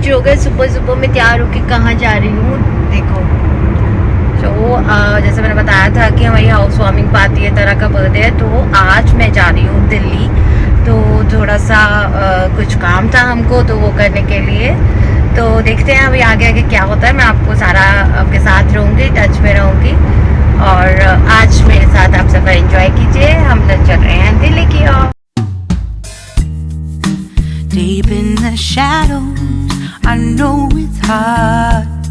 बजे हो गए, सुबह सुबह मैं तैयार होकर कहाँ जा रही हूँ देखो। तो जैसे मैंने बताया था कि हमारी हाउस वार्मिंग पार्टी है, तरह का बर्थडे है, तो आज मैं जा रही हूँ दिल्ली। तो थोड़ा सा कुछ काम था हमको, तो वो करने के लिए तो देखते हैं अभी आगे आगे क्या होता है। मैं आपको सारा आपके साथ रहूँगी, टच में रहूँगी। और आज मेरे साथ आप सफ़र एंजॉय कीजिए। हम लोग चल रहे हैं दिल्ली की ओर। Deep in the shadows, I know it's hard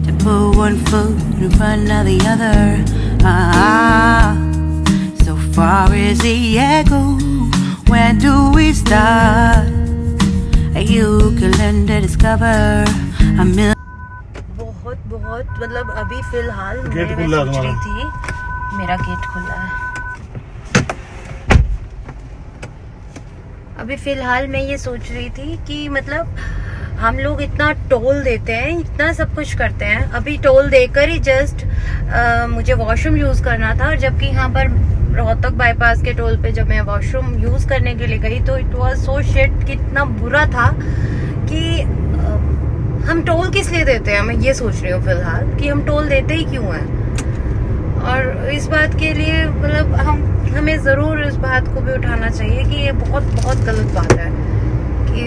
to put one foot in front of the other. So far as the echo, where do we start? You can learn to discover a million. बहुत मतलब अभी फिलहाल मैं सोच रही थी, मेरा gate खुला है। अभी फिलहाल मैं ये सोच रही थी कि मतलब हम लोग इतना टोल देते हैं, इतना सब कुछ करते हैं, अभी टोल देकर ही जस्ट मुझे वॉशरूम यूज़ करना था। और जबकि यहाँ पर रोहतक बाईपास के टोल पे जब मैं वॉशरूम यूज़ करने के लिए गई तो इट वाज सो शिट, कितना बुरा था कि हम टोल किस लिए देते हैं। मैं ये सोच रही हूँ फिलहाल कि हम टोल देते ही क्यों हैं। और इस बात के लिए मतलब हमें ज़रूर इस बात को भी उठाना चाहिए कि ये बहुत बहुत गलत बात है कि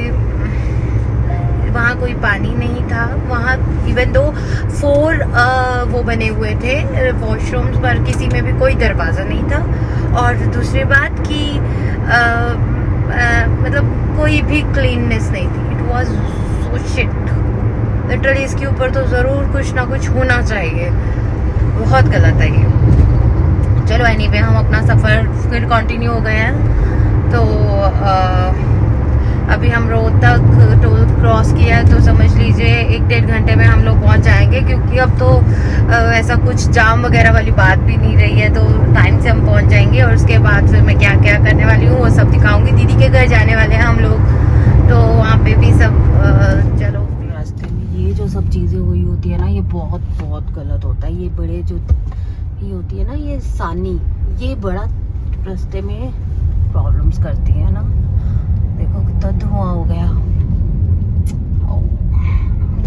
वहाँ कोई पानी नहीं था। वहाँ इवन दो 4 वो बने हुए थे वॉशरूम्स, पर किसी में भी कोई दरवाज़ा नहीं था। और दूसरी बात कि मतलब कोई भी क्लीननेस नहीं थी। It was so shit literally. इसके ऊपर तो ज़रूर कुछ ना कुछ होना चाहिए, बहुत गलत है ये। चलो एनीवे हम अपना सफ़र फिर कंटिन्यू हो गए हैं। तो अभी हम रोहतक टोल क्रॉस किया है, तो समझ लीजिए 1-1.5 घंटे में हम लोग पहुंच जाएंगे, क्योंकि अब तो ऐसा कुछ जाम वगैरह वाली बात भी नहीं रही है, तो टाइम से हम पहुंच जाएंगे। और उसके बाद फिर मैं क्या क्या करने वाली हूँ वो सब दिखाऊंगी। दीदी के घर जाने वाले हैं हम लोग, तो वहाँ पे भी सब चलो। रास्ते में ये जो सब चीज़ें हुई होती है ना, ये बहुत बहुत गलत होता है। ये बड़े जो ये होती है ना, ये सानी, ये बड़ा रास्ते में प्रॉब्लम्स करती है ना। देखो कितना धुआं हो गया।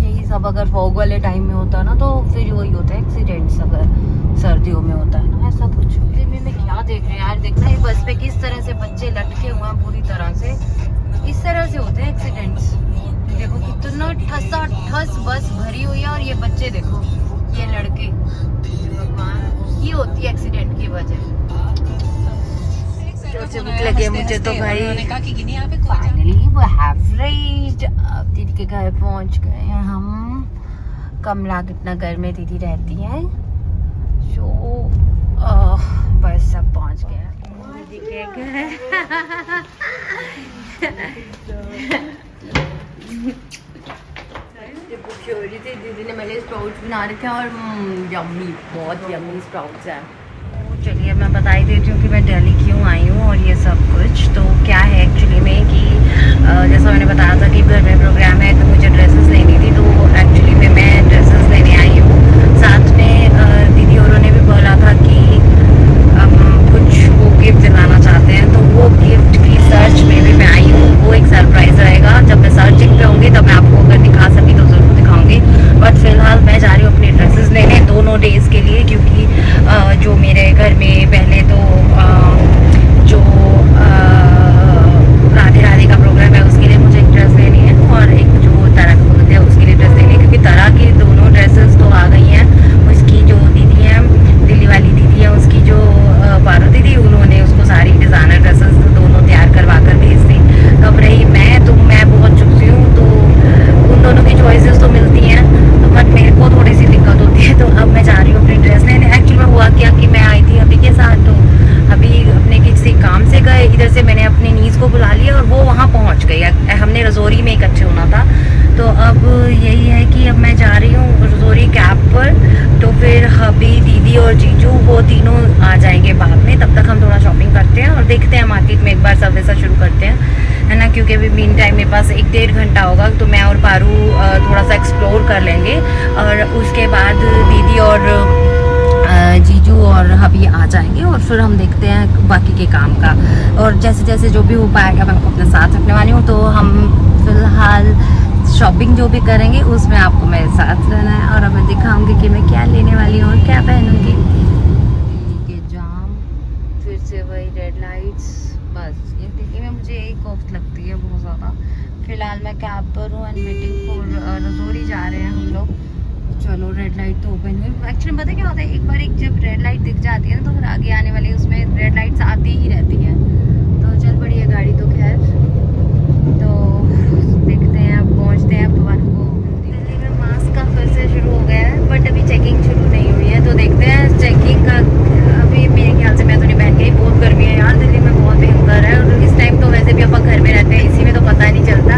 यही सब अगर फॉग वाले टाइम में होता ना, तो फिर वही होता है एक्सीडेंट्स। अगर सर्दियों में होता है ना ऐसा कुछ। मैं क्या देख रहे हैं यार, देखना ये बस पे किस तरह से बच्चे लटके हुए हैं पूरी तरह से। इस तरह से होते हैं एक्सीडेंट्स। देखो कितना ठस बस भरी हुई है, और ये बच्चे देखो, ये लड़के, ये होती है एक्सीडेंट की वजह। जोर से भूख लगे मुझे तो भाई। फाइनली वो हैव रीच्ड। अब दीदी के घर पहुंच गए हैं हम। कमला कितना घर में दीदी रहती है, सो बस सब पहुंच गए दीदी के घर। दीदी ने मेरे स्प्राउट्स बना रखे हैं, और यम्मी, बहुत यम्मी स्प्राउट्स हैं। चलिए मैं बता ही देती हूँ कि मैं दिल्ली क्यों आई हूँ और ये सब कुछ। तो क्या है एक्चुअली में कि जैसा मैंने बताया था कि घर में प्रोग्राम है, तो मुझे ड्रेसेस लेनी थी। तो एक्चुअली में मैं ड्रेसेस लेने आई हूँ। साथ में दीदी औरों ने भी बोला था कि कुछ वो गिफ्ट दिलाना चाहते हैं, तो वो गिफ्ट की सर्च में भी मैं आई हूँ। वो एक सरप्राइज़ रहेगा, जब मैं सर्चिंग पे होंगी तब मैं आपको अगर दिखा सकी तो ज़रूर दिखाऊंगी। बट फिलहाल मैं जा रही हूँ अपने ड्रेसेस लेने 2 डेज़ के लिए, क्योंकि जो मेरे घर में पहले तो जो राधे राधे का प्रोग्राम है उसके लिए मुझे एक ड्रेस लेनी है, और एक जो तारा का बोलते हैं उसके लिए ड्रेस लेनी है। क्योंकि तारा की दोनों ड्रेसेस तो आ गई हैं। उसकी जो दीदी है, दिल्ली वाली दीदी है, उसकी जो पारो दीदी, उन्होंने उसको सारी डिज़ाइनर ड्रेसेस दोनों तैयार करवा कर भेज दी। तो अब रही मैं, तो मैं बहुत चुकी हूँ, तो उन दोनों की चॉइसेस तो मिलती हैं, तो बट मेरे को थोड़ी सी दिक्कत होती है। तो अब मैं जा रही हूँ अपनी ड्रेस लेने। एक्चुअली में हुआ क्या कि मैं आई थी अभी के साथ, तो अभी अपने किसी काम से गए, इधर से मैंने अपनी नीज़ को बुला लिया और वो वहाँ पहुँच गई। हमने रजौरी में इकट्ठे होना था, तो अब यही है कि अब मैं जा रही हूँ रजौरी कैब पर। तो फिर हबी, दीदी और जीजू वो तीनों आ जाएंगे बाद में। तब तक हम थोड़ा शॉपिंग करते हैं और देखते हैं मार्केट में एक बार सब ऐसा शुरू करते हैं, है ना। क्योंकि अभी मीन टाइम मेरे पास 1-1.5 घंटा होगा, तो मैं और पारू थोड़ा सा एक्सप्लोर कर लेंगे। और उसके बाद दीदी और जीजू और हबी आ जाएंगे, और फिर हम देखते हैं बाकी के काम का। और जैसे जैसे जो भी हो पाएगा मैं अपने साथ रखने वाली हूँ। तो हम फिलहाल शॉपिंग जो भी करेंगे उसमें आपको मेरे साथ रहना है और अब मैं दिखाऊंगी कि मैं क्या लेने वाली हूँ और क्या पहनूंगी। दिल्ली के जाम, फिर से वही रेड लाइट्स, बस ये दिल्ली में मुझे यही कोफ्त लगती है बहुत ज़्यादा। फिलहाल मैं कैब पर हूँ एंड मीटिंग फॉर रजौरी जा रहे हैं हम लोग। चलो रेड लाइट तो ओपन हुई। एक्चुअली पता क्या होता है, एक बार जब रेड लाइट दिख जाती है ना तो फिर आगे आने वाली उसमें रेड लाइट्स आती ही रहती हैं। तो चल पड़ी है गाड़ी तो खैर, तो देखते हैं अब पहुंचते हैं भवन को। दिल्ली में मास्क का फिर से शुरू हो गया है बट अभी चेकिंग शुरू नहीं हुई है, तो देखते हैं चेकिंग का। अभी मेरे ख्याल से मैं तो नहीं पहन गई, बहुत गर्मी है यार दिल्ली में, बहुत भयंकर है। और इस टाइम तो वैसे भी अपन घर में रहते हैं, इसी में तो पता नहीं चलता।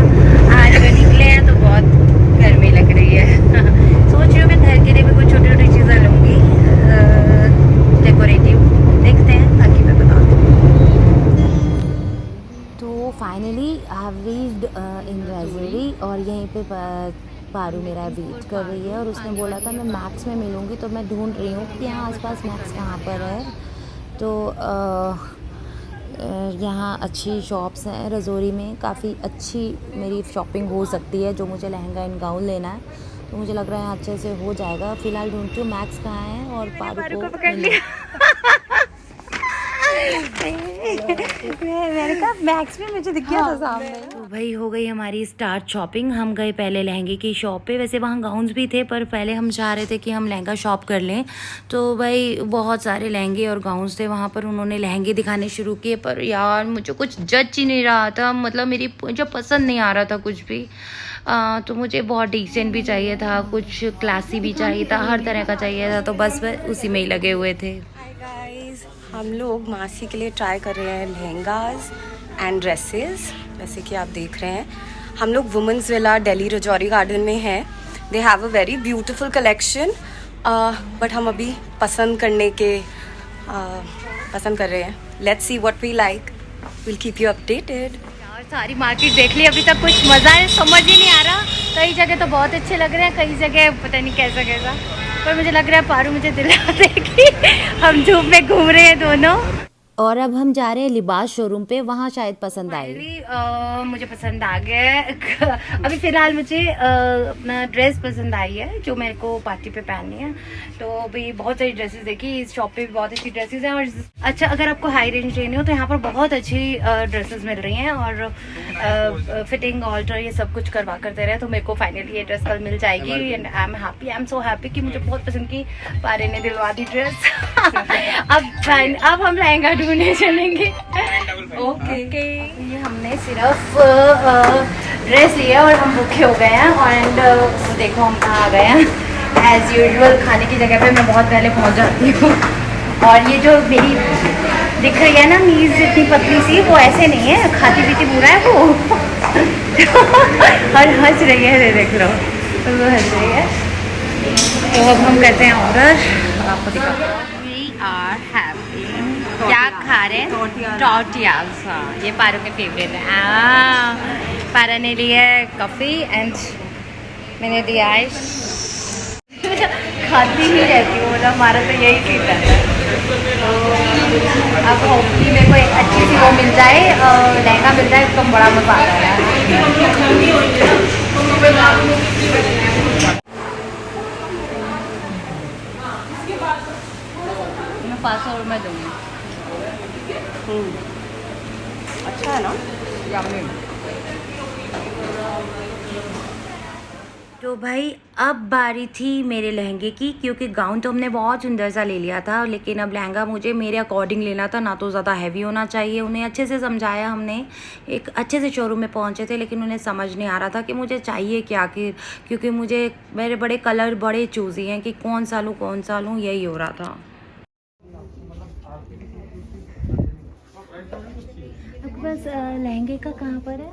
आज अगर निकले हैं तो बहुत गर्मी लग रही है। सोच रही हूँ मैं घर के लिए भी कुछ छोटी छोटी चीज़ें लूँगी डेकोरेटिव, देखते हैं ताकि मैं बताती हूँ। तो finally I have reached in Rajouri और यहीं पे पारू मेरा वेट कर रही है और उसने बोला था मैं मैक्स में मिलूँगी, तो मैं ढूंढ रही हूँ कि यहाँ आसपास मैक्स कहाँ पर है। तो यहाँ अच्छी शॉप्स हैं रजौरी में, काफ़ी अच्छी मेरी शॉपिंग हो सकती है। जो मुझे लहंगा एंड गाउन लेना है तो मुझे लग रहा है अच्छे से हो जाएगा। फिलहाल ढूंढती हूँ मैक्स कहाँ है और पारू को पकड़ लिया। मैंने कहा मैक्स में मुझे दिख गया था सामने। तो भाई हो गई हमारी स्टार्ट शॉपिंग। हम गए पहले लहंगे की शॉप पे, वैसे वहाँ गाउन्स भी थे पर पहले हम चाह रहे थे कि हम लहंगा शॉप कर लें। तो भाई बहुत सारे लहंगे और गाउन्स थे वहाँ पर, उन्होंने लहंगे दिखाने शुरू किए पर यार मुझे कुछ जज ही नहीं रहा था, मतलब मुझे पसंद नहीं आ रहा था कुछ भी। तो मुझे बहुत डिसेंट भी चाहिए था, कुछ क्लासी भी चाहिए था, हर तरह का चाहिए था, तो बस उसी में ही लगे हुए थे। हाय गाइस, हम लोग मासी के लिए ट्राई कर रहे हैं लहंगास एंड ड्रेसेस। जैसे कि आप देख रहे हैं हम लोग वुमेंस विला दिल्ली रजौरी गार्डन में हैं। They have a very beautiful collection, but हम अभी पसंद कर रहे हैं। Let's see what we like, will keep you updated. यार सारी मार्केट देख ली, अभी तक कुछ मज़ा है समझ ही नहीं आ रहा। कई जगह तो बहुत अच्छे लग रहे हैं, कई जगह पता नहीं कैसा कैसा, पर मुझे लग रहा है पारू मुझे दिला देगी। हम धूप में घूम रहे हैं दोनों। और अब हम जा रहे हैं लिबास शोरूम पे, वहाँ शायद पसंद आएगी। मुझे पसंद आ गया है। अभी फ़िलहाल मुझे अपना ड्रेस पसंद आई है जो मेरे को पार्टी पे पहननी है। तो अभी बहुत सारी ड्रेसेस देखी, इस शॉप पे भी बहुत अच्छी ड्रेसेस हैं। और अच्छा, अगर आपको हाई रेंज लेनी हो तो यहाँ पर बहुत अच्छी ड्रेसेस मिल रही हैं और फिटिंग ऑल्टर ये सब कुछ करवा कर दे रहे हैं। तो मेरे को फाइनली ये ड्रेस कल मिल जाएगी and I am happy, I am so happy कि मुझे बहुत पसंद की पारे ने दिलवा दी ड्रेस। अब हम लहंगा ढूंढने चलेंगे। ओके ये हमने सिर्फ ड्रेस लिया और हम भूखे हो गए हैं एंड देखो हम कहाँ आ गए हैं। एज यूजुअल खाने की जगह पे मैं बहुत पहले पहुँच जाती हूँ। और ये जो मेरी दिख रही है ना मीज़ इतनी पतली सी, वो ऐसे नहीं है, खाती पीती पूरा है वो। और हंस रही है, देख लो तो वो हंस रही है। तो अब हम करते हैं ऑर्डर, आपको दिखाते हैं। वी आर हैविंग, क्या खा रहे हैं? टॉर्टियाज। हाँ ये पारू के फेवरेट है। पारा ने लिया है कॉफ़ी एंड मैंने दिया है। खाती ही रहती हूँ, मतलब हमारा तो यही चीज़ रहता है। तो अब होपफुली मेरे को एक अच्छी सी वो मिल जाए, लहंगा मिल जाए, तो बड़ा मज़ा आ रहा है। मैं 500 में दूँगी। अच्छा है ना? तो भाई अब बारी थी मेरे लहंगे की, क्योंकि गाउन तो हमने बहुत सुंदर सा ले लिया था, लेकिन अब लहंगा मुझे मेरे अकॉर्डिंग लेना था, ना तो ज़्यादा हैवी होना चाहिए। उन्हें अच्छे से समझाया हमने, एक अच्छे से शोरूम में पहुंचे थे, लेकिन उन्हें समझ नहीं आ रहा था कि मुझे चाहिए क्या, क्योंकि मुझे मेरे बड़े कलर बड़े चूज़ी हैं कि कौन सा लूँ, यही हो रहा था। बस लहंगे का कहाँ पर है?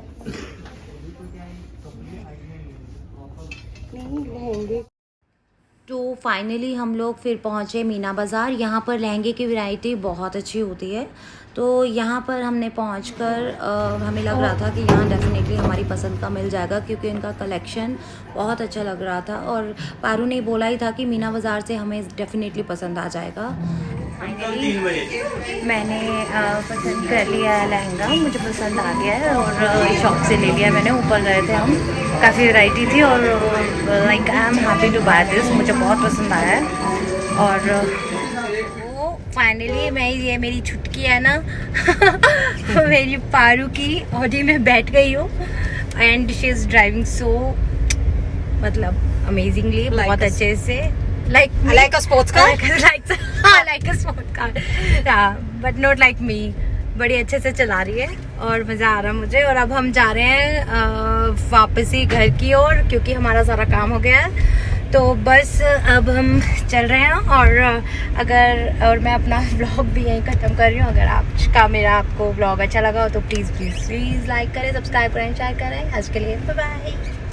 तो फाइनली हम लोग फिर पहुँचे मीना बाज़ार। यहाँ पर लहंगे की वैरायटी बहुत अच्छी होती है। तो यहाँ पर हमने पहुँचकर हमें लग रहा था कि यहाँ डेफिनेटली हमारी पसंद का मिल जाएगा, क्योंकि इनका कलेक्शन बहुत अच्छा लग रहा था। और पारू ने बोला ही था कि मीना बाज़ार से हमें डेफिनेटली पसंद आ जाएगा। फाइनली मैंने पसंद कर लिया है लहंगा, मुझे पसंद आ गया है और शॉप से ले लिया मैंने। ऊपर गए थे हम, काफ़ी वैरायटी थी और like I am happy to buy this, मुझे बहुत पसंद आया है। और वो फाइनली मैं, ये मेरी छुटकी है ना मेरी पारू की ऑडी में बैठ गई हूँ एंड शी इज़ ड्राइविंग सो मतलब अमेजिंगली, बहुत अच्छे से, like a sports car, like a sports car, yeah, but not like me, बड़ी अच्छे से चला रही है और मज़ा आ रहा है मुझे। और अब हम जा रहे हैं वापस ही घर की ओर, क्योंकि हमारा सारा काम हो गया है। तो बस अब हम चल रहे हैं और मैं अपना व्लॉग भी यहीं ख़त्म कर रही हूँ। अगर मेरा आपको व्लॉग अच्छा लगा हो तो प्लीज़ लाइक करें, सब्सक्राइब करें, शेयर करें। आज के लिए बाय बाय।